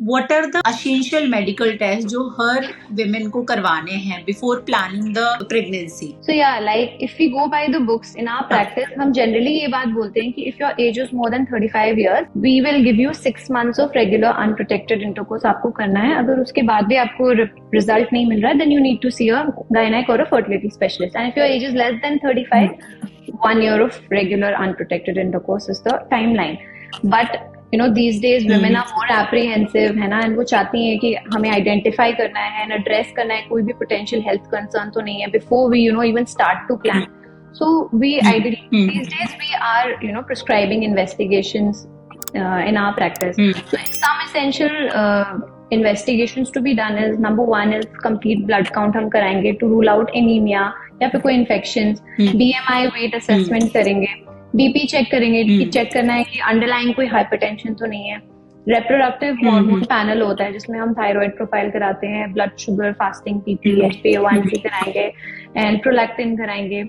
what are the essential medical tests जो हर women को करवाने हैं before planning the pregnancy? So yeah, like if we go by the books in our practice, हम generally ये बात बोलते हैं कि if your age is more than 35 years, we will give you 6 months of regular unprotected intercourse आपको करना है. अगर उसके बाद भी आपको result नहीं मिल रहा है, then you need to see a gynec or a fertility specialist. And if your age is less than 35, 1 year of regular unprotected intercourse is the timeline. But you know, these days women are more apprehensive, है ना, and वो चाहती हैं कि हमें identify करना है and address करना है कोई भी potential health concern तो नहीं है before we, you know, even start to plan. So we ideally, these days we are, you know, prescribing investigations in our practice. So some essential investigations to be done is, number one is complete blood count हम कराएंगे to rule out anemia या फिर कोई infections. BMI weight assessment करेंगे. BP check करेंगे कि check करना है कि अंडरलाइंग कोई हाइपरटेंशन तो नहीं है. रिप्रोडक्टिव हार्मोन पैनल होता है जिसमें हम थायराइड प्रोफाइल कराते हैं, blood sugar, fasting PP, HbA1c कराएंगे एंड प्रोलैक्टिन कराएंगे.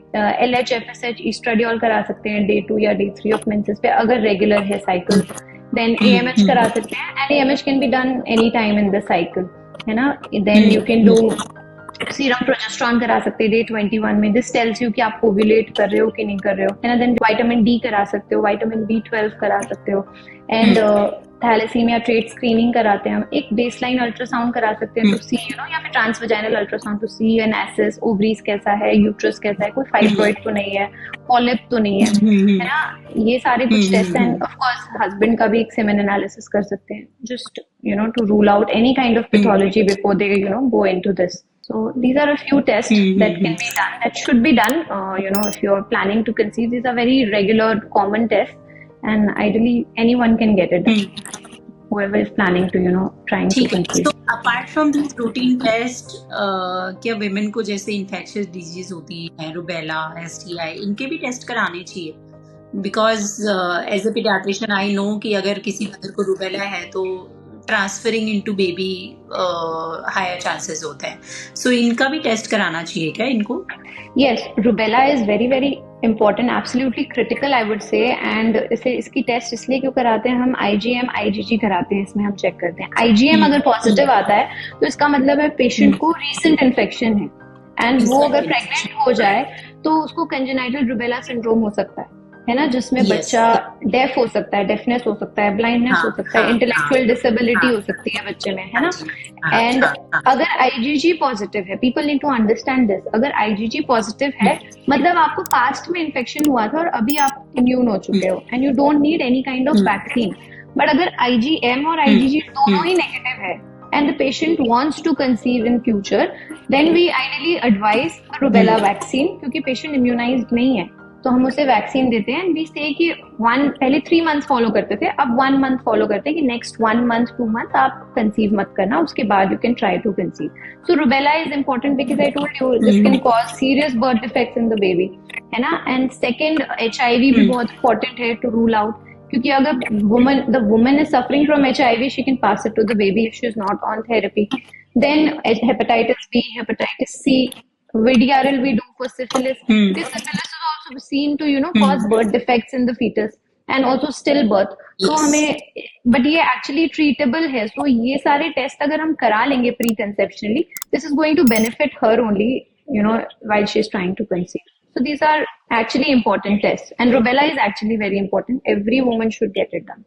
LH-FSH ईस्ट्राडियोल करा सकते हैं डे 2 या डे 3 ऑफ मेंसेस पे अगर रेगुलर है साइकिल. देन AMH करा सकते हैं and AMH can be done any time in the cycle, है ना. Then you can do serum progesterone करा सकते हैं डे 21 में. दिस टेल्स यू कि आप ओव्यूलेट कर रहे हो कि नहीं कर रहे हो, है ना. देन विटामिन D करा सकते हो, विटामिन B12 करा सकते हो एंड थैलेसीमिया ट्रेट स्क्रीनिंग कराते हैं हम. एक बेसलाइन अल्ट्रासाउंड करा सकते हैं टू सी, यू नो, या फिर transvaginal ultrasound to see and assess, ovaries कैसा है, यूट्रस कैसा है, कोई फाइब्रॉइड तो नहीं है, पॉलिप तो नहीं है ना. ये सारे कुछ test and of course husband का भी एक सेमेन एनालिसिस कर सकते हैं just, you know, to rule out any kind of pathology before they, you know, go into this. So these are a few tests that can be done, that should be done, you know, if you're planning to conceive. These are very regular, common tests, and ideally anyone can get it done. Whoever is planning to, you know, trying to conceive. So apart from these routine tests, क्या women को जैसे infectious disease होती है, rubella, STI, इनके भी test कराने चाहिए? Because as a pediatrician I know कि अगर किसी मदर को रूबेला है तो transferring into baby higher chances होते हैं. सो इनका भी टेस्ट कराना चाहिए क्या इनको? Yes, rubella is very very important, absolutely critical I would say. and इसकी टेस्ट इसलिए क्यों कराते हैं हम? IgM IgG कराते हैं, इसमें हम चेक करते हैं. IgM अगर पॉजिटिव आता है तो इसका मतलब है पेशेंट को रीसेंट इन्फेक्शन है एंड वो अगर प्रेग्नेंट हो जाए तो उसको कंजेनाइटल रूबेला सिंड्रोम हो सकता है ना, जिसमें बच्चा डेफ हो सकता है, डेफनेस हो सकता है, ब्लाइंडनेस हो सकता है, इंटेलेक्चुअल डिसेबिलिटी हो सकती है बच्चे में, है ना. एंड अगर IgG पॉजिटिव है, people need to understand this, अगर IgG पॉजिटिव है मतलब आपको पास्ट में इन्फेक्शन हुआ था और अभी आप इम्यून हो चुके हो and you don't need any kind of vaccine. But अगर IgM और IgG दोनों ही नेगेटिव है and the patient wants to conceive in future, then we ideally advise a rubella vaccine, क्योंकि patient immunized नहीं है तो हम उसे वैक्सीन देते हैं. वी से कि पहले 3 मंथ्स फॉलो करते थे, अब 1 मंथ फॉलो करते हैं कि नेक्स्ट 1 मंथ 2 मंथ आप कंसीव मत करना, उसके बाद you can try to conceive. So rubella is important because I told you this can cause serious birth defects in the baby, है ना. एंड सेकेंड HIV भी बहुत इंपॉर्टेंट है टू रूल आउट, क्योंकि अगर the woman is suffering from HIV, she can pass it to the baby if she is not on therapy. Then hepatitis B, hepatitis C, VDRL we do for syphilis. This syphilis is also seen to, you know, cause birth defects in the fetus and also stillbirth. So हमें, but ये actually treatable है. So ये सारे test अगर हम करा लेंगे preconceptionally, this is going to benefit her only, you know, while she is trying to conceive. So these are actually important tests, and rubella is actually very important. Every woman should get it done.